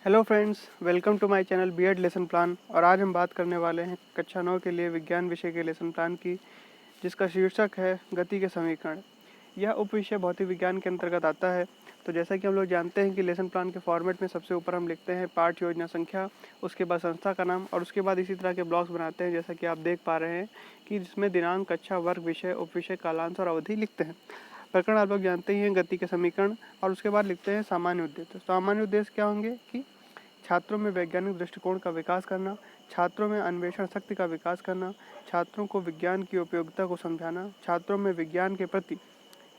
Hello friends, welcome to my channel BEd lesson plan. और आज हम बात करने वाले हैं कक्षा 9 के लिए विज्ञान विषय के लेसन प्लान की, जिसका शीर्षक है गति के समीकरण। यह उप विषय भौतिक विज्ञान के अंतर्गत आता है। तो जैसा कि हम लोग जानते हैं कि लेसन प्लान के फॉर्मेट में सबसे ऊपर हम लिखते हैं पाठ योजना संख्या, उसके बाद संस्था का नाम और उसके बाद इसी तरह के ब्लॉक्स बनाते हैं, जैसा कि आप देख पा रहे हैं कि जिसमें दिनांक, कक्षा, वर्ग, विषय, उप विषय, कालांश और अवधि लिखते हैं। प्रकरण आप लोग जानते ही हैं, गति के समीकरण, और उसके बाद लिखते हैं सामान्य उद्देश्य। तो सामान्य उद्देश्य क्या होंगे कि छात्रों में वैज्ञानिक दृष्टिकोण का विकास करना, छात्रों में अन्वेषण शक्ति का विकास करना, छात्रों को विज्ञान की उपयोगिता को समझाना, छात्रों में विज्ञान के प्रति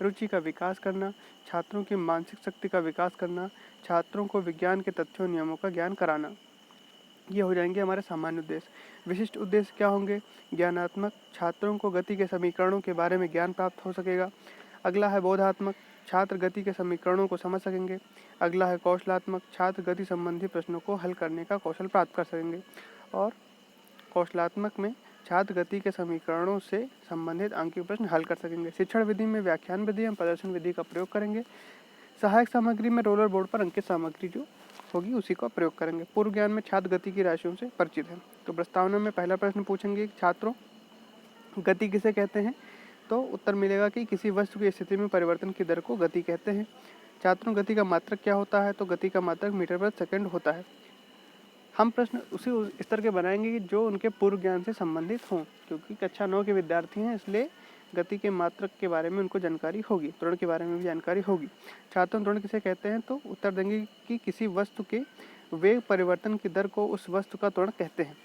रुचि का विकास करना, छात्रों की मानसिक शक्ति का विकास करना, छात्रों को विज्ञान के तथ्यों नियमों का ज्ञान कराना। ये हो जाएंगे हमारे सामान्य उद्देश्य। विशिष्ट उद्देश्य क्या होंगे? ज्ञानात्मक, छात्रों को गति के समीकरणों के बारे में ज्ञान प्राप्त हो सकेगा। अगला है बोधात्मक, छात्र गति के समीकरणों को समझ सकेंगे। अगला है कौशलात्मक, छात्र गति संबंधी प्रश्नों को हल करने का कौशल प्राप्त कर सकेंगे। और कौशलात्मक में छात्र गति के समीकरणों से संबंधित अंकीय प्रश्न हल कर सकेंगे। शिक्षण विधि में व्याख्यान विधि एवं प्रदर्शन विधि का प्रयोग करेंगे। सहायक सामग्री में रोलर बोर्ड पर अंकित सामग्री जो होगी उसी का प्रयोग करेंगे। पूर्व ज्ञान में छात्र गति की राशियों से परिचित है। तो प्रस्तावना में पहला प्रश्न पूछेंगे, छात्रों गति किसे कहते हैं? तो उत्तर मिलेगा कि किसी वस्तु की स्थिति में परिवर्तन की दर को गति कहते हैं। छात्रों गति का मात्रक क्या होता है? तो गति का मात्रक मीटर प्रति सेकंड होता है। हम प्रश्न उसी स्तर के बनाएंगे कि जो उनके पूर्व ज्ञान से संबंधित हों, क्योंकि कक्षा 9 के विद्यार्थी हैं, इसलिए गति के मात्रक के बारे में उनको जानकारी होगी, त्वरण के बारे में भी जानकारी होगी। छात्रों त्वरण किसे कहते हैं? तो उत्तर देंगे कि किसी वस्तु के वेग परिवर्तन की दर को उस वस्तु का त्वरण कहते हैं।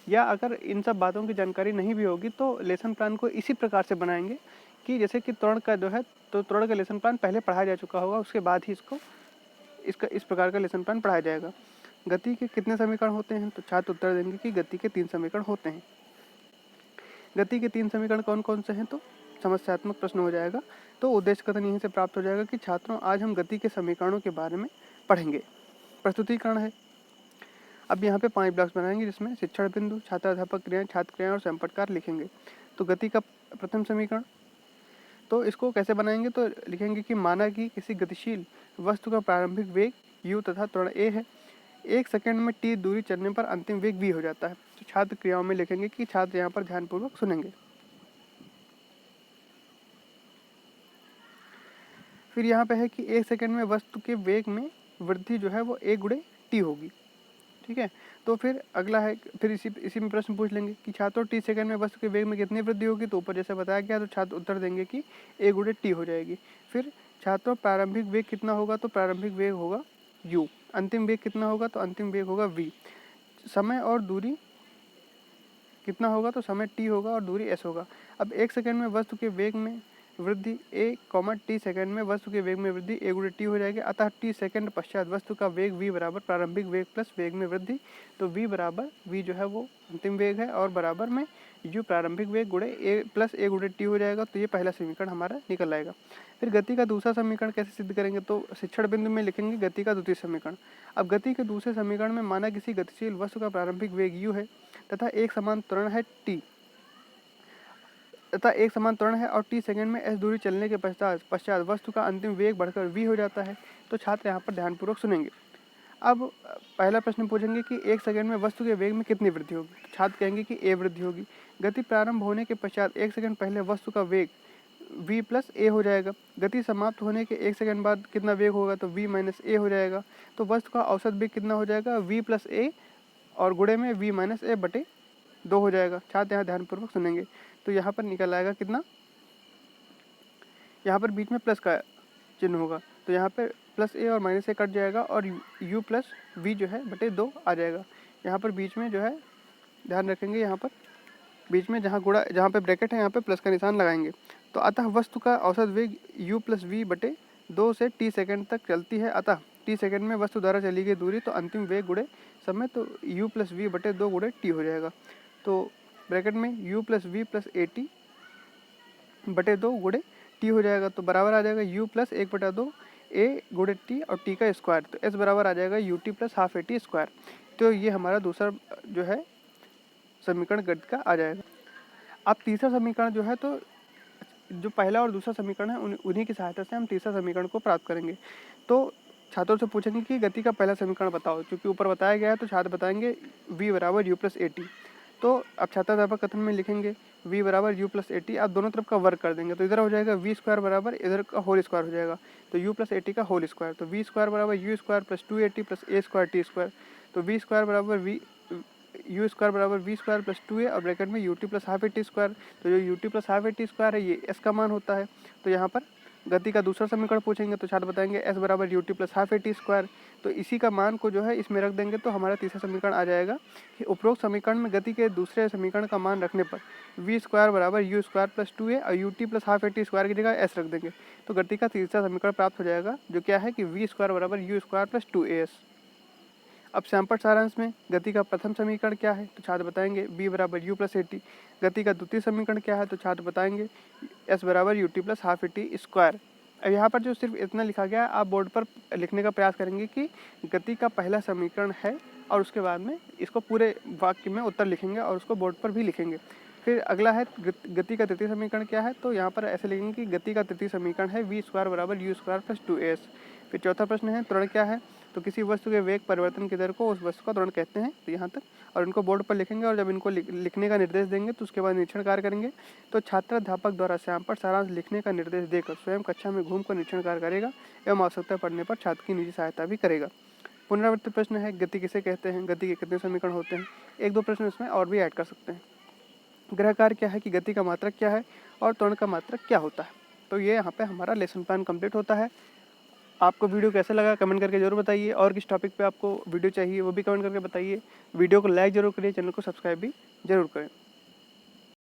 या अगर इन सब बातों की जानकारी नहीं भी होगी तो लेसन प्लान को इसी प्रकार से बनाएंगे कि जैसे कि त्वरण का जो है, तो त्वरण का लेसन प्लान पहले पढ़ाया जा चुका होगा, उसके बाद ही इसका इस प्रकार का लेसन प्लान पढ़ाया जाएगा। गति के कितने समीकरण होते हैं? तो छात्र उत्तर देंगे कि गति के 3 समीकरण होते हैं। गति के 3 समीकरण कौन कौन से हैं? तो समस्यात्मक प्रश्न हो जाएगा। तो उद्देश्य कथन यहीं से प्राप्त हो जाएगा कि छात्रों, आज हम गति के समीकरणों के बारे में पढ़ेंगे। प्रस्तुतिकरण है। अब यहाँ पे 5 ब्लॉक्स बनाएंगे, जिसमें शिक्षण बिंदु, छात्र अध्यापक क्रियाएं, छात्र क्रियाएं और संपटकार लिखेंगे। तो गति का प्रथम समीकरण, तो इसको कैसे बनाएंगे? तो लिखेंगे कि माना कि किसी गतिशील वस्तु का प्रारंभिक वेग u तथा त्वरण a है। 1 सेकंड में t दूरी चलने पर अंतिम वेग v हो जाता है। तो छात्र क्रियाओं में लिखेंगे कि छात्र यहाँ पर ध्यानपूर्वक सुनेंगे। फिर यहाँ पे है कि 1 सेकंड में वस्तु के वेग में वृद्धि जो है वो a गुणे t होगी। ठीक है। तो फिर अगला है, फिर इसी में प्रश्न पूछ लेंगे कि छात्रों टी सेकंड में वस्तु के वेग में कितनी वृद्धि होगी? तो ऊपर जैसे बताया गया, तो छात्र उत्तर देंगे कि a गुणे टी हो जाएगी। फिर छात्रों प्रारंभिक वेग कितना होगा? तो प्रारंभिक वेग होगा u। अंतिम वेग कितना होगा? तो अंतिम वेग होगा v। समय और दूरी कितना होगा? तो समय t होगा और दूरी s होगा। अब 1 सेकंड में वस्तु के वेग में वृद्धि a, t सेकंड में वस्तु के वेग में वृद्धि a गुणे t हो जाएगी। अतः t सेकंड पश्चात वस्तु का वेग v बराबर प्रारंभिक वेग प्लस वेग में वृद्धि। तो v बराबर, v जो है वो अंतिम वेग है और बराबर में u प्रारंभिक वेग गुणे a प्लस a गुणे t हो जाएगा। तो ये पहला समीकरण हमारा निकल आएगा। फिर गति का दूसरा समीकरण कैसे सिद्ध करेंगे? तो शिक्षण बिंदु में लिखेंगे गति का द्वितीय समीकरण। अब गति के दूसरे समीकरण में माना किसी गतिशील वस्तु का प्रारंभिक वेग u है तथा एक समान त्वरण है t तथा एक समान त्वरण है और t सेकंड में s दूरी चलने के पश्चात वस्तु का अंतिम वेग बढ़कर v हो जाता है। तो छात्र यहाँ पर ध्यानपूर्वक सुनेंगे। अब पहला प्रश्न पूछेंगे कि 1 सेकंड में वस्तु के वेग में कितनी वृद्धि होगी? तो छात्र कहेंगे कि a वृद्धि होगी। गति प्रारंभ होने के पश्चात 1 सेकंड पहले वस्तु का वेग v प्लस a हो जाएगा। गति समाप्त होने के 1 सेकंड बाद कितना वेग होगा? तो v माइनस a हो जाएगा। तो वस्तु का औसत वेग कितना हो जाएगा? v प्लस a और गुणे में v माइनस a बटे 2 हो जाएगा। छात्र यहाँ ध्यानपूर्वक सुनेंगे। तो यहाँ पर निकल आएगा कितना? यहाँ पर बीच में प्लस का चिन्ह होगा, तो यहाँ पर प्लस a और माइनस a कट जाएगा और u प्लस v जो है बटे 2 आ जाएगा। यहाँ पर बीच में जो है ध्यान रखेंगे, यहाँ पर बीच में जहाँ पे ब्रैकेट है यहाँ पे प्लस का निशान लगाएंगे। तो अतः वस्तु का औसत वेग u प्लस v बटे 2 से t सेकंड तक चलती है। अतः t सेकंड में वस्तु द्वारा चली गई दूरी तो अंतिम वेग गुणे समय, तो u प्लस v बटे 2 गुणे t हो जाएगा। तो ब्रैकेट में u plus v plus A T बटे 2 गुणे टी हो जाएगा। तो बराबर आ जाएगा u प्लस 1/2 a गुणे टी और t का स्क्वायर। तो s बराबर आ जाएगा ut plus half A T square. तो ये हमारा दूसरा जो है समीकरण गति का आ जाएगा। अब तीसरा समीकरण जो है, तो जो पहला और दूसरा समीकरण है उन्हीं की सहायता से हम तीसरा समीकरण को प्राप्त करेंगे। तो छात्रों से पूछेंगे कि गति का पहला समीकरण बताओ। चूँकि ऊपर बताया गया है तो छात्र बताएंगे v बराबर u प्लस ए टी। तो अब छात्राध्यापक कथन में लिखेंगे v बराबर u प्लस ए टी। आप दोनों तरफ का वर्ग कर देंगे तो इधर हो जाएगा v स्क्वायर बराबर इधर का होल स्क्वायर हो जाएगा, तो u प्लस ए टी का होल स्क्वायर। तो v स्क्वायर बराबर u square plus 2at plus a square T square. तो v स्क्वायर बराबर u स्क्वायर बराबर v स्क्वायर प्लस 2a और ब्रैकेट में ut plus half A T square. तो जो ut plus half A T square है ये s का मान होता है। तो यहाँ पर गति का दूसरा समीकरण पूछेंगे तो छात्र बताएंगे s बराबर ut plus half A T square. तो इसी का मान को जो है इसमें रख देंगे तो हमारा तीसरा समीकरण आ जाएगा कि उपरोक्त समीकरण में गति के दूसरे समीकरण का मान रखने पर v स्क्वायर बराबर u स्क्वायर प्लस 2a और ut plus half A T square की जगह s रख देंगे तो गति का तीसरा समीकरण प्राप्त हो जाएगा, जो क्या है कि v स्क्वायर बराबर u स्क्वायर प्लस 2as। अब सैंपल सारांश में गति का प्रथम समीकरण क्या है तो छात्र बताएंगे b बराबर u प्लस ए टी। गति का द्वितीय समीकरण क्या है तो छात्र बताएंगे s बराबर ut plus half A T square. अब यहाँ पर जो सिर्फ इतना लिखा गया है आप बोर्ड पर लिखने का प्रयास करेंगे कि गति का पहला समीकरण है और उसके बाद में इसको पूरे वाक्य में उत्तर लिखेंगे और उसको बोर्ड पर भी लिखेंगे। फिर अगला है गति का तृतीय समीकरण क्या है, तो यहाँ पर ऐसे लिखेंगे कि गति का तृतीय समीकरण है v स्क्वायर बराबर u स्क्वायर प्लस 2as। फिर चौथा प्रश्न है त्वरण क्या है, तो किसी वस्तु के वेग परिवर्तन की दर को उस वस्तु का त्वरण कहते हैं। तो यहाँ तक और इनको बोर्ड पर लिखेंगे और जब इनको लिखने का निर्देश देंगे तो उसके बाद निरीक्षण कार्य करेंगे। तो छात्र अध्यापक द्वारा सैंपल सारांश लिखने का निर्देश देकर स्वयं कक्षा में घूमकर निरीक्षण कार्य करेगा एवं आवश्यकता पड़ने पर छात्र की निजी सहायता भी करेगा। पुनरावृत्ति प्रश्न है गति किसे कहते हैं, गति के कितने समीकरण होते हैं, एक दो प्रश्न इसमें और भी ऐड कर सकते हैं। ग्रह कार्य क्या है कि गति का मात्रक क्या है और त्वरण का मात्रक क्या होता है। तो ये यहाँ पे हमारा लेसन प्लान कंप्लीट होता है। आपको वीडियो कैसा लगा कमेंट करके जरूर बताइए, और किस टॉपिक पे आपको वीडियो चाहिए वो भी कमेंट करके बताइए। वीडियो को लाइक जरूर करिए, चैनल को सब्सक्राइब भी जरूर करें।